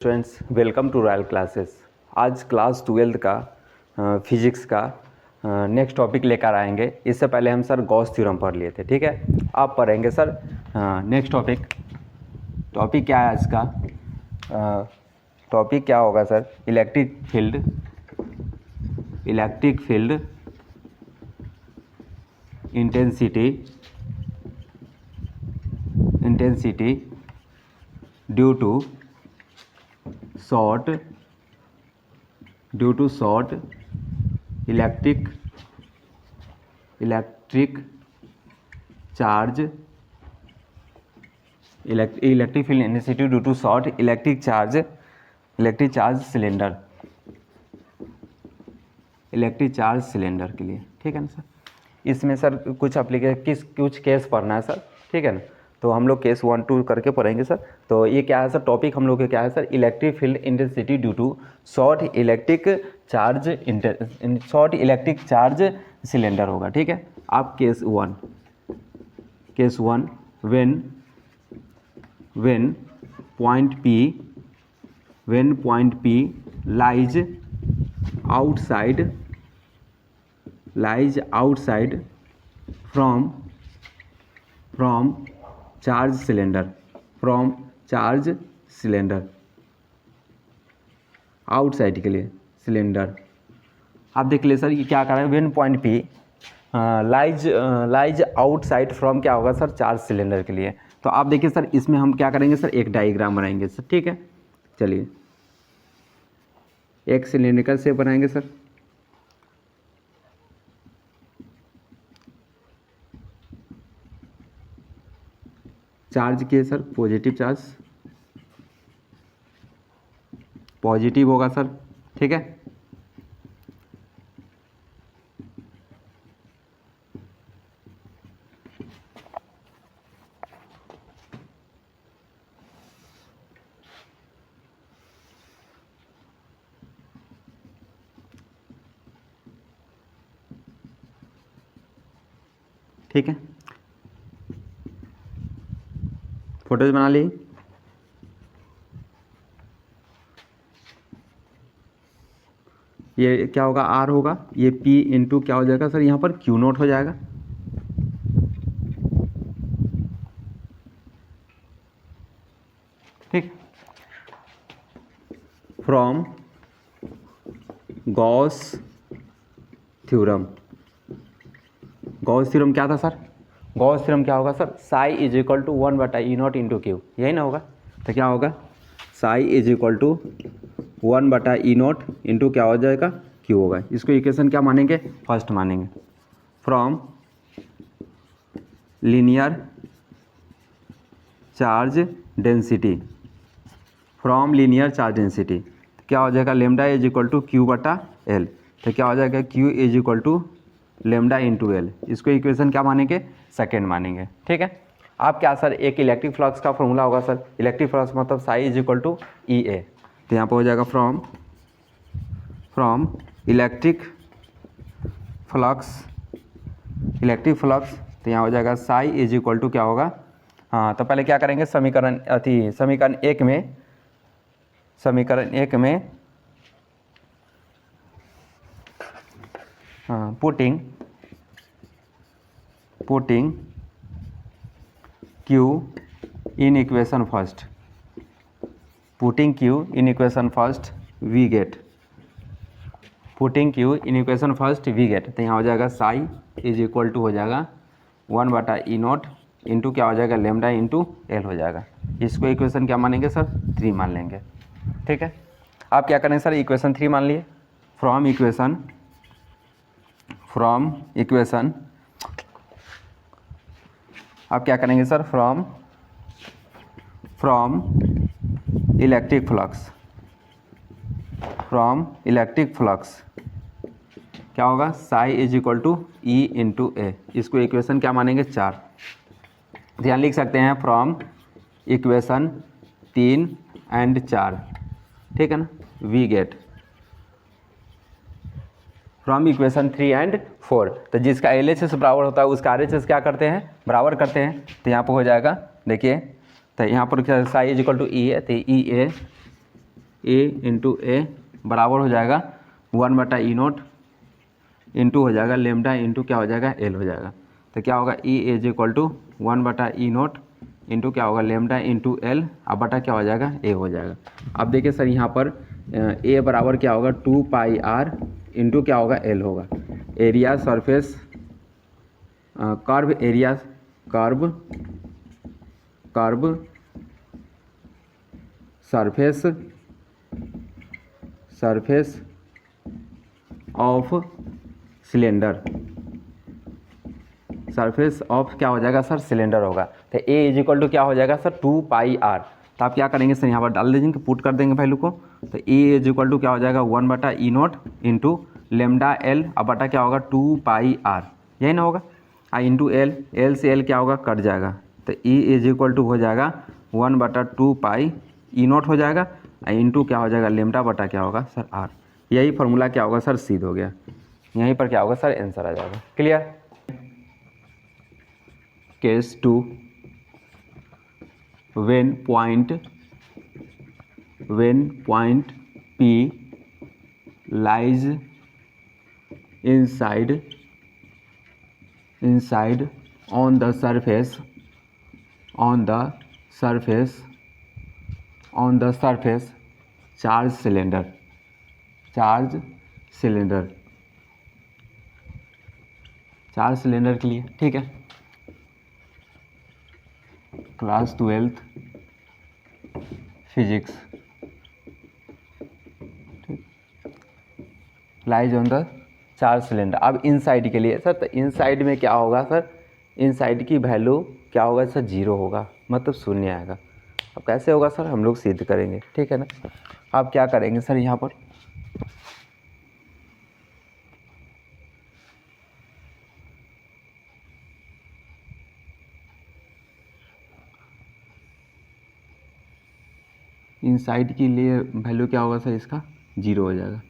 Students, welcome to Royal Classes. आज class 12 का physics का नेक्स्ट टॉपिक लेकर आएंगे। इससे पहले हम सर गॉस थ्योरम पढ़ लिए थे, ठीक है। आप पढ़ेंगे सर नेक्स्ट टॉपिक क्या है आज का? टॉपिक क्या होगा sir? Electric field intensity due to short electric charge electric field intensity due to short electric charge cylinder के लिए, ठीक है ना सर। इसमें सर कुछ केस पढ़ना है सर, ठीक है ना। तो हम लोग केस 1 2 करके पढ़ेंगे सर। तो ये क्या है सर? टॉपिक हम लोग का क्या है sir? Electric field intensity due to short electric charge cylinder होगा, ठीक है। आप case 1 when point P lies outside from charge cylinder outside के लिए सिलेंडर। आप देख ले सर, ये क्या कर रहा है? When point P lies outside from क्या होगा सर? चार्ज सिलेंडर के लिए। तो आप देखिए सर, इसमें हम क्या करेंगे सर? एक डायग्राम बनाएंगे सर, ठीक है। चलिए एक सिलेंड्रिकल शेप बनाएंगे सर। चार्ज किए सर, पॉजिटिव होगा सर, ठीक है। ठीक है, फोटोज बना ली। ये क्या होगा? R होगा। ये P इंटू क्या हो जाएगा सर? यहाँ पर Q0 हो जाएगा, ठीक। फ्रॉम गॉस थ्योरम क्या था सर? गॉस थ्योरम क्या होगा sir? Psi is equal to 1/E0 into Q, यही ना होगा। तो क्या होगा? Psi is equal to 1/E0 into क्या हो जाएगा? क्यू होगा। इसको इक्वेशन क्या मानेंगे? फर्स्ट मानेंगे। फ्रॉम लीनियर चार्ज डेंसिटी क्या हो जाएगा? Lambda is equal to Q/L। तो क्या हो जाएगा? Q is equal to lambda into L. इसको इक्वेशन क्या मानेंगे? सेकेंड मानेंगे, ठीक है। आप क्या सर? एक इलेक्ट्रिक फ्लक्स का फॉर्मूला होगा सर। इलेक्ट्रिक फ्लक्स मतलब psi is equal to EA। तो यहाँ पर हो जाएगा फ्रॉम इलेक्ट्रिक फ्लक्स तो यहाँ हो जाएगा साई इज इक्वल टू क्या होगा? हाँ, तो पहले क्या करेंगे? समीकरण एक में putting Q in equation first, we get तो यहाँ हो जाएगा साई इज इक्वल टू हो जाएगा 1/E0 इंटू क्या हो जाएगा? लेमडा इंटू एल हो जाएगा। इसको इक्वेशन क्या मानेंगे सर? 3 मान लेंगे, ठीक है। आप क्या करें सर? इक्वेशन 3 मान लिए। फ्रॉम इक्वेशन आप क्या करेंगे सर? फ्रॉम इलेक्ट्रिक फ्लक्स क्या होगा? Psi is equal to E into A. इसको इक्वेशन क्या मानेंगे? 4। ध्यान लिख सकते हैं फ्रॉम इक्वेशन 3 एंड 4, ठीक है ना। We get from equation 3 and 4। तो जिसका LHS बराबर होता है उसका RHS क्या करते हैं? बराबर करते हैं। तो यहाँ पर हो जाएगा, देखिए, तो यहाँ पर क्या साई इज इक्वल टू ई है, तो ई ए ए इंटू ए बराबर हो जाएगा 1/E0 इंटू हो जाएगा लेमडा इंटू क्या हो जाएगा एल हो जाएगा। तो क्या होगा E is equal to 1/E0 into क्या होगा लेमडा इंटू एल अब बटा क्या हो जाएगा ए हो जाएगा। अब देखिए सर यहाँ पर ए बराबर क्या होगा 2πr इंटू क्या होगा एल होगा। Area surface curve area curve surface of cylinder surface of क्या हो जाएगा सर सिलेंडर होगा। तो ए इज इक्वल टू क्या हो जाएगा सर 2πr। तो आप क्या करेंगे सर यहाँ पर डाल दीजिए पुट कर देंगे वैल्यू को। तो ए इज इक्वल टू क्या हो जाएगा 1/E0 इंटू लेमडा एल अब बटा क्या होगा 2πr यही ना होगा इंटू एल से एल क्या होगा कट जाएगा। तो ई इज इक्वल टू हो जाएगा 1/2πE0 हो जाएगा इंटू क्या हो जाएगा लेमडा बटा क्या होगा सर आर। यही फार्मूला क्या होगा सर सिद्ध हो गया। यहीं पर क्या होगा सर आंसर आ जाएगा। Clear. Case 2 when point P lies inside on the surface charge cylinder के लिए ठीक है class 12th physics lies on the charge cylinder. अब इनसाइड के लिए सर तो इनसाइड में क्या होगा सर इनसाइड की वैल्यू क्या होगा सर 0 होगा मतलब शून्य आएगा। अब कैसे होगा सर हम लोग सिद्ध करेंगे ठीक है ना। आप क्या करेंगे सर यहाँ पर इनसाइड के लिए वैल्यू क्या होगा सर इसका 0 हो जाएगा।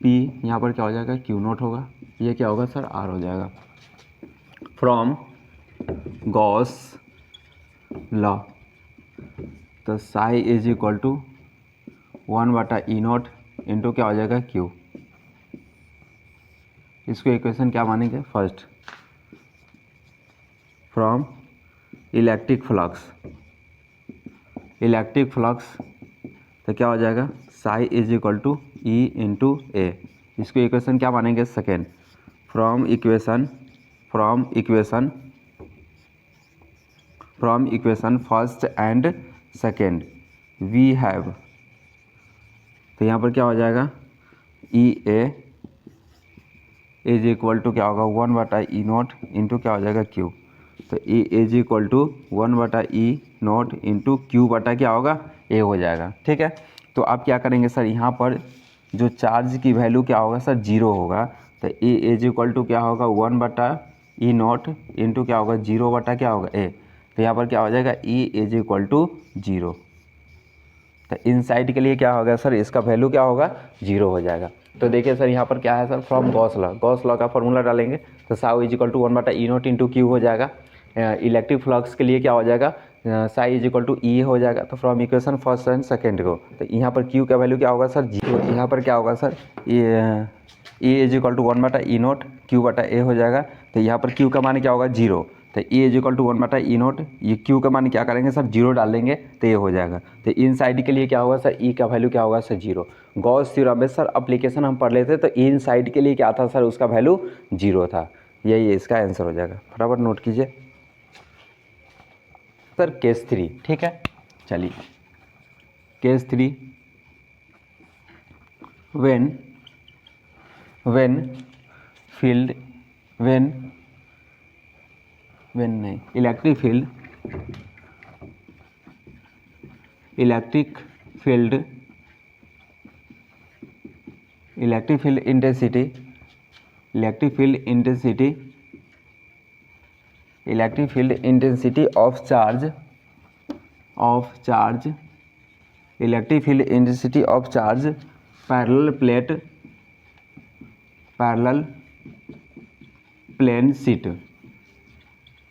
P यहाँ पर क्या हो जाएगा Q0 होगा ये क्या होगा सर R हो जाएगा। फ्रॉम गॉस लॉ तो psi is equal to 1/E0 into क्या हो जाएगा Q। इसको इक्वेशन क्या मानेंगे फर्स्ट फ्रॉम इलेक्ट्रिक फ्लक्स तो क्या हो जाएगा psi is equal to E into A. इसको इक्वेशन क्या मानेंगे second from equation first and second we have तो यहाँ पर क्या हो जाएगा E A is equal to क्या होगा 1/E0 इंटू क्या हो जाएगा Q। तो E is equal to 1/E0 into Q बटा क्या होगा A हो जाएगा ठीक है। तो आप क्या करेंगे सर यहाँ पर जो चार्ज की वैल्यू क्या होगा सर 0 होगा तो E इज इक्वल टू क्या होगा 1/E0 इंटू क्या होगा 0 बटा क्या होगा A। तो यहाँ पर क्या हो जाएगा E इज इक्वल टू 0। तो इनसाइड के लिए क्या होगा सर इसका वैल्यू क्या होगा 0 हो जाएगा। तो देखिए सर यहाँ पर क्या है सर फ्रॉम गॉस लॉ का फॉर्मूला डालेंगे तो psi is equal to 1/E0 into Q हो जाएगा। इलेक्ट्रिक फ्लक्स के लिए क्या हो जाएगा साई इज इक्वल टू ई हो जाएगा। तो from equation first and second को तो यहाँ पर Q का वैल्यू क्या होगा सर 0। यहाँ पर क्या होगा sir E is equal to 1/E0 Q बटा A हो जाएगा। तो यहाँ पर Q का मान क्या होगा 0 तो E is equal to 1/E0 ये Q का मान क्या करेंगे सर 0 डाल देंगे तो ये हो जाएगा। तो इन साइड के लिए क्या होगा सर E का वैल्यू क्या होगा सर 0। गॉस थ्योरम में सर एप्लीकेशन हम पढ़ लेते तो इन साइड के लिए क्या था सर उसका वैल्यू 0 था। यही इसका आंसर हो जाएगा फटाफट नोट कीजिए सर केस 3 ठीक है। चलिए case 3 electric field intensity of charge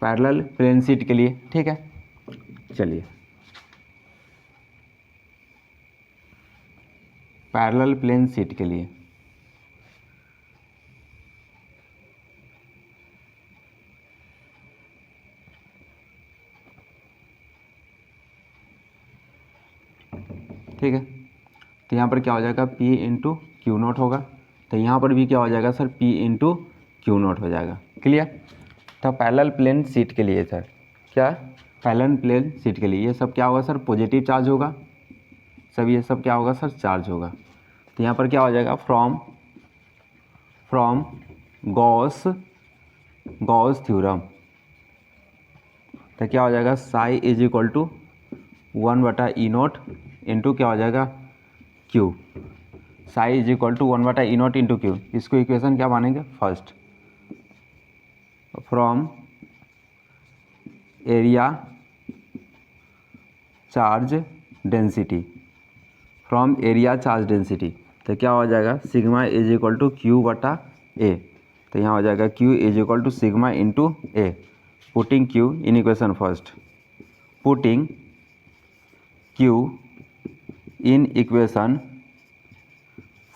parallel plane sheet के लिए ठीक है। चलिए पैरेलल प्लेन शीट के लिए ठीक है, तो यहाँ पर क्या हो जाएगा P इंटू क्यू नोट होगा, तो यहाँ पर भी क्या हो जाएगा sir P into Q note हो जाएगा। क्लियर। तो पैरेलल प्लेन शीट के लिए सर क्या, पैरेलल प्लेन शीट के लिए ये सब क्या होगा सर, पॉजिटिव चार्ज होगा, सब ये सब क्या होगा सर, चार्ज होगा। तो यहाँ पर क्या हो जाएगा, फ्रॉम गॉस थ्योरम, तो क्या हो जाएगा psi is equal to 1/E0 into क्या हो जाएगा Q, psi is equal to 1/E0 into Q. इसको इक्वेशन क्या मानेंगे, first. From area charge density, from area charge density, तो क्या हो जाएगा sigma is equal to Q/A, तो यहाँ हो जाएगा Q is equal to sigma into A, putting Q in equation first, putting Q in equation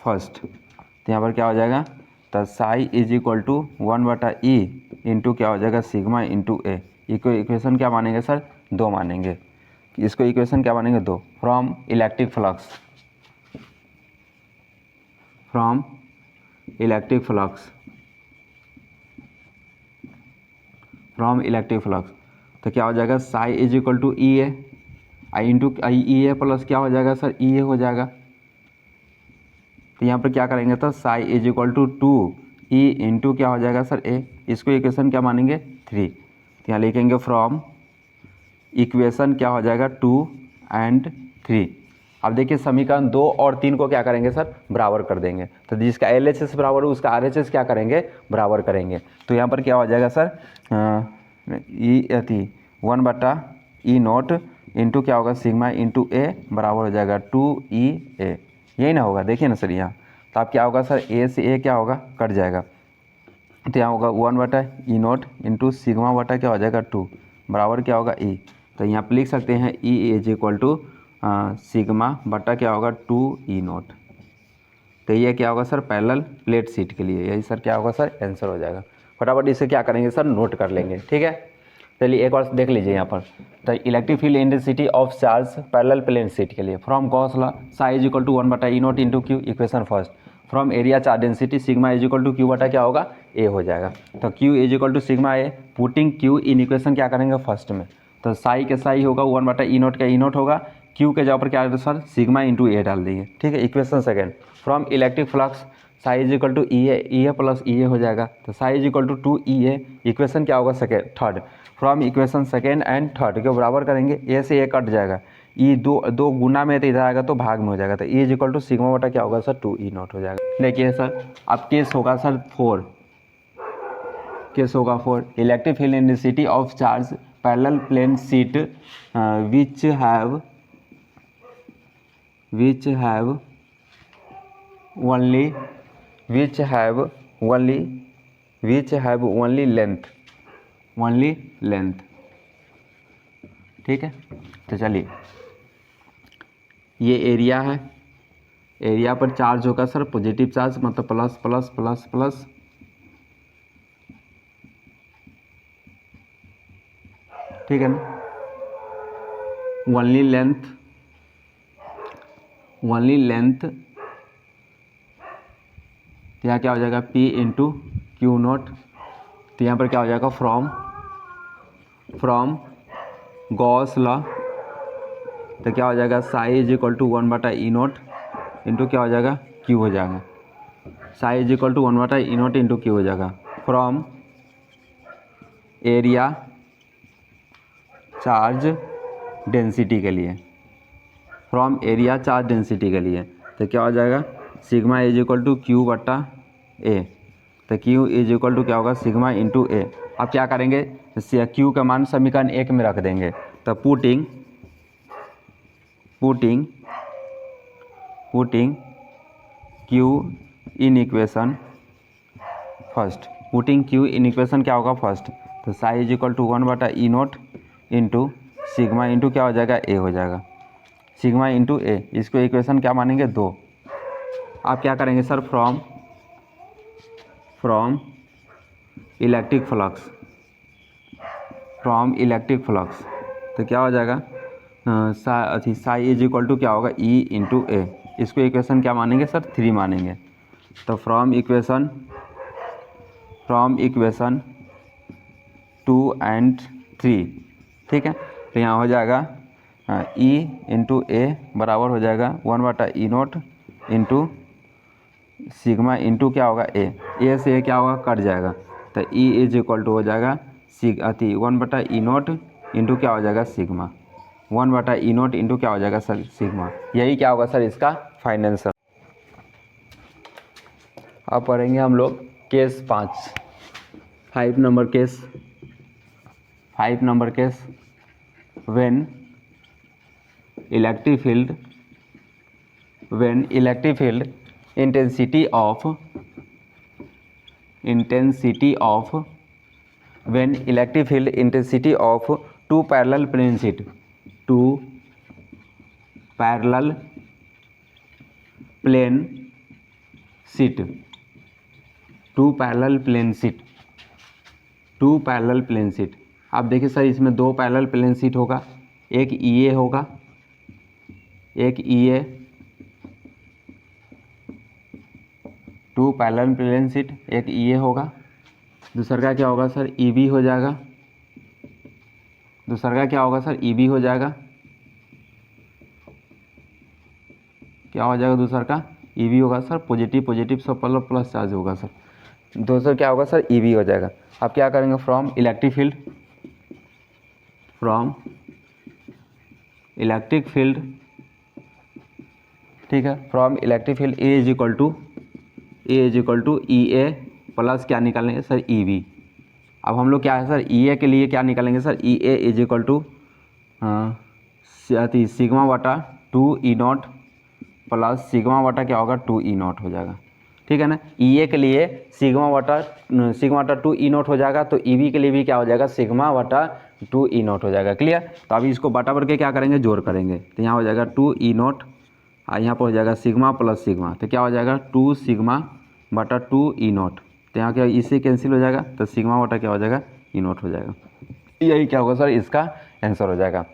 first, तो यहाँ पर क्या हो जाएगा, तो psi is equal to 1/E into क्या हो जाएगा सिग्मा इंटू A। इक्वेशन क्या मानेंगे सर, 2 मानेंगे, इसको इक्वेशन क्या मानेंगे 2। From electric flux, from electric flux, from electric flux, तो क्या हो जाएगा psi is equal to EA into EA plus क्या हो जाएगा सर EA हो जाएगा। तो यहाँ पर क्या करेंगे, तो psi is equal to 2E into क्या हो जाएगा सर A, इसको इक्वेशन क्या मानेंगे 3। तो यहाँ लिखेंगे फ्रॉम इक्वेशन क्या हो जाएगा 2 और 3। अब देखिए समीकरण 2 और 3 को क्या करेंगे सर, बराबर कर देंगे, तो जिसका LHS बराबर है उसका RHS क्या करेंगे, बराबर करेंगे। तो यहाँ पर क्या हो जाएगा सर 1/E0 इंटू क्या होगा सिग्मा इंटू A बराबर हो जाएगा 2EA, यही ना होगा, देखिए ना सर यहाँ। तो अब क्या होगा सर A से A क्या होगा, कट जाएगा, तो यहाँ होगा 1/E0 इंटू सिग्मा बटा क्या हो जाएगा 2 बराबर क्या होगा E। तो यहाँ पर लिख सकते हैं E is equal to sigma बटा क्या होगा 2E0। तो ये क्या होगा सर पैरेलल प्लेट शीट के लिए, यही सर क्या होगा सर आंसर हो जाएगा। फटाफट इसे क्या करेंगे सर, नोट कर लेंगे। ठीक है, चलिए एक बार देख लीजिए यहाँ पर, तो electric field intensity of charge parallel plane sheet के लिए from Gauss law psi is equal to 1/E0 into Q, equation first. From area charge density sigma is equal to Q बटा क्या होगा A हो जाएगा। तो Q is equal to sigma A, putting Q in equation क्या करेंगे first में, तो साई के साई होगा 1/E0 का E0 होगा, Q के जगह पर क्या सर सिग्मा इंटू A डाल देंगे। ठीक है, equation second. From electric flux psi is equal to EA plus EA हो जाएगा, तो psi is equal to 2EA, equation क्या होगा second third. From equation second and third के बराबर करेंगे, A से A कट जाएगा, E दो गुना में तो इधर आएगा तो भाग में हो जाएगा, तो E is equal to sigma बटा क्या होगा सर 2E0 हो जाएगा। देखिए सर अब केस होगा सर 4, केस होगा 4, electric field intensity of charge parallel plane sheet which have only length। ठीक है, तो चलिए ये एरिया है, एरिया पर चार्ज होगा सर पॉजिटिव चार्ज, मतलब प्लस प्लस प्लस प्लस, ठीक है ना, ओनली लेंथ, तो यहाँ क्या हो जाएगा P इंटू क्यू नोट, तो यहाँ पर क्या हो जाएगा फ्रॉम गॉस लॉ, तो क्या हो जाएगा psi is equal to 1/E0 into क्या हो जाएगा Q हो जाएगा, psi is equal to 1/E0 into Q हो जाएगा। फ्रॉम एरिया चार्ज डेंसिटी के लिए, फ्रॉम एरिया चार्ज डेंसिटी के लिए, तो क्या हो जाएगा sigma is equal to Q/A, तो Q इज इक्वल टू क्या होगा सिग्मा इंटू A। अब क्या करेंगे, Q का मान समीकरण 1 में रख देंगे, तो putting Q in equation first, putting Q in equation क्या होगा फर्स्ट, तो psi is equal to 1/E0 into sigma into क्या हो जाएगा A हो जाएगा, सिग्मा इंटू A, इसको इक्वेशन क्या मानेंगे 2। आप क्या करेंगे सर, फ्रॉम इलेक्ट्रिक फ्लक्स, तो क्या हो जाएगा, साई इज इक्वल टू क्या होगा, ई इंटू ए। इसको इक्वेशन क्या मानेंगे सर, 3 मानेंगे। तो फ्रॉम इक्वेशन 2 and 3, ठीक है। तो यहाँ हो जाएगा ई इंटू ए बराबर हो जाएगा 1/E0 इंटू सिग्मा इंटू क्या होगा, ए से ए क्या होगा, कट जाएगा। तो ई इज इक्वल टू हो जाएगा 1/E0 इंटू क्या हो जाएगा, सिग्मा। 1/E0 इंटू क्या हो जाएगा सर, सिग्मा। यही क्या होगा सर इसका फाइनल आंसर। अब पढ़ेंगे हम लोग case 5 number case when electric field intensity of two parallel plane sheet आप देखिए सर, इसमें 2 पैरेलल प्लेन शीट होगा, एक EA होगा, एक EA, 2 पैरेलल प्लेन शीट, एक EA होगा। दूसरा का क्या होगा सर, EB हो जाएगा। EB हो जाएगा। क्या हो जाएगा दूसरा का, EB होगा सर, पॉजिटिव सब प्लस चार्ज होगा सर। दूसरा क्या होगा सर, EB हो जाएगा। आप क्या करेंगे, फ्रॉम इलेक्ट्रिक फील्ड, ठीक है, from electric field A is equal to EA plus क्या निकालेंगे सर, EB। अब हम लोग क्या है सर, EA के लिए क्या निकालेंगे sir, EA is equal to sigma बटा 2E0 प्लस सिग्मा बटा क्या होगा, 2E0 हो जाएगा, ठीक है ना। EA के लिए सिग्मा बटा 2E0 हो जाएगा, तो EB के लिए भी क्या हो जाएगा, सिग्मा बटा 2E0 हो जाएगा। क्लियर। तो अभी इसको बटा भर के क्या करेंगे, जोड़ करेंगे। तो यहाँ हो जाएगा 2E0 और यहाँ पर हो जाएगा सिग्मा प्लस सिग्मा, तो क्या हो जाएगा 2 सिग्मा बटा 2E0। तो यहाँ क्या, इससे कैंसिल हो जाएगा, तो सिग्मा बटा क्या हो जाएगा, E0 हो जाएगा। यही क्या होगा सर इसका आंसर हो जाएगा।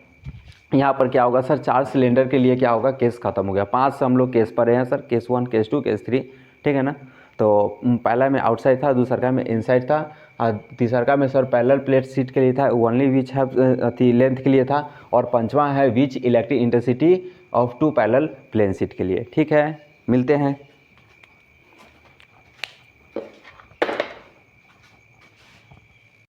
यहाँ पर क्या होगा सर, 4 सिलेंडर के लिए क्या होगा, केस खत्म हो गया। 5 से हम लोग केस पढ़े हैं सर, केस 1, केस 2, केस 3, ठीक है ना। तो पहला में आउटसाइड था, दूसरा का में इनसाइड था, और तीसरा का में सर पैरेलल प्लेट शीट के लिए था, ओनली विच है लेंथ के लिए था, और पंचवा है which electric intensity of 2 parallel plane sheet के लिए। ठीक है, मिलते हैं।